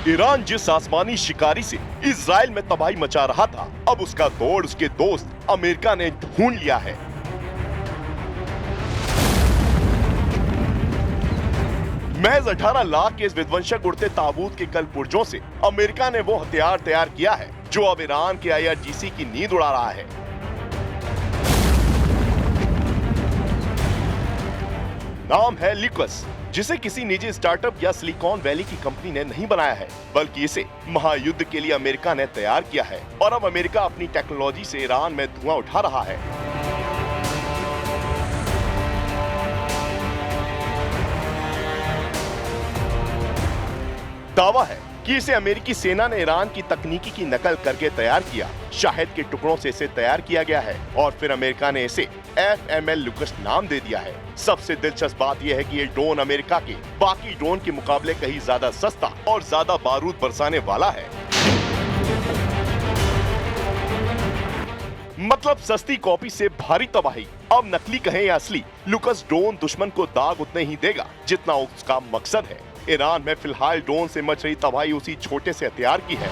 Iran जिस आसमानी शिकारी से इजराइल में तबाही मचा रहा था, अब उसका तोड़ उसके दोस्त अमेरिका ने ढूंढ लिया है। महज 18 लाख के इस विध्वंसक उड़ते ताबूत के कल पुर्जों से अमेरिका ने वो हथियार तैयार किया है जो अब ईरान के IRGC की नींद उड़ा रहा है। नाम है ल्यूकस, जिसे किसी निजी स्टार्टअप या सिलिकॉन वैली की कंपनी ने नहीं बनाया है, बल्कि इसे महायुद्ध के लिए अमेरिका ने तैयार किया है। और अब अमेरिका अपनी टेक्नोलॉजी से ईरान में धुआं उठा रहा है। दावा है कि इसे अमेरिकी सेना ने ईरान की तकनीकी की नकल करके तैयार किया। शाहिद के टुकड़ों से इसे तैयार किया गया है और फिर अमेरिका ने इसे FML ल्यूकस नाम दे दिया है। सबसे दिलचस्प बात यह है कि ये ड्रोन अमेरिका के बाकी ड्रोन के मुकाबले कहीं ज्यादा सस्ता और ज्यादा बारूद बरसाने वाला है। मतलब सस्ती कॉपी से भारी तबाही। अब नकली कहें या असली, ल्यूकस ड्रोन दुश्मन को दाग उतने ही देगा जितना उसका मकसद है। ईरान में फिलहाल ड्रोन से मच रही तबाही उसी छोटे से हथियार की है।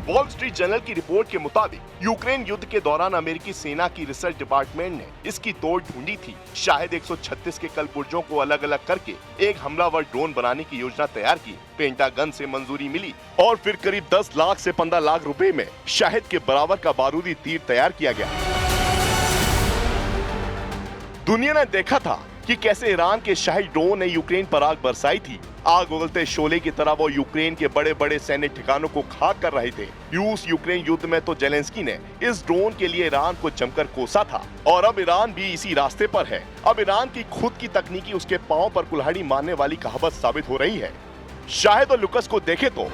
वॉल स्ट्रीट जर्नल की रिपोर्ट के मुताबिक यूक्रेन युद्ध के दौरान अमेरिकी सेना की रिसर्च डिपार्टमेंट ने इसकी तोड़ ढूंढी थी। शायद 136 के कलपुर्जों को अलग अलग करके एक हमलावर ड्रोन बनाने की योजना तैयार की। पेंटागन से मंजूरी मिली और फिर करीब 10 लाख से 15 लाख रुपए में शाहिद के बराबर का बारूदी तीर तैयार किया गया। दुनिया ने देखा था कि कैसे ईरान के शाही ड्रोन ने यूक्रेन पर आग बरसाई थी। आग उगलते शोले की तरह वो यूक्रेन के बड़े बड़े सैन्य ठिकानों को खाक कर रहे थे। रूस यूक्रेन युद्ध में तो जेलेंस्की ने इस ड्रोन के लिए ईरान को जमकर कोसा था और अब ईरान भी इसी रास्ते पर है। अब ईरान की खुद की तकनीकी उसके पांव पर कुल्हाड़ी मारने वाली कहावत साबित हो रही है। शाहिद और ल्यूकस को देखे तो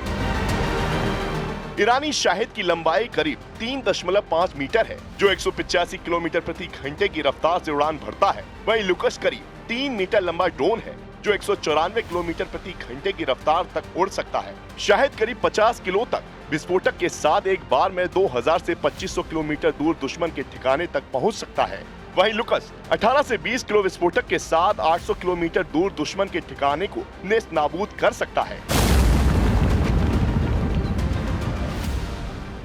ईरानी शाहिद की लंबाई करीब 3.5 मीटर है, जो 185 किलोमीटर प्रति घंटे की रफ्तार से उड़ान भरता है। वहीं ल्यूकस करीब 3 मीटर लंबा ड्रोन है जो 194 किलोमीटर प्रति घंटे की रफ्तार तक उड़ सकता है। शाहिद करीब 50 किलो तक विस्फोटक के साथ एक बार में 2000 से 2500 किलोमीटर दूर दुश्मन के ठिकाने तक पहुंच सकता है। वहीं ल्यूकस 18 से 20 किलो विस्फोटक के साथ 800 किलोमीटर दूर दुश्मन के ठिकाने को नेस्त नाबूद कर सकता है।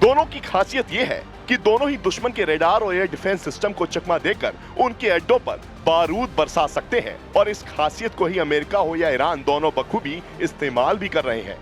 दोनों की खासियत ये है कि दोनों ही दुश्मन के रेडार और एयर डिफेंस सिस्टम को चकमा देकर उनके अड्डों पर बारूद बरसा सकते हैं और इस खासियत को ही अमेरिका हो या ईरान दोनों बखूबी इस्तेमाल भी कर रहे हैं।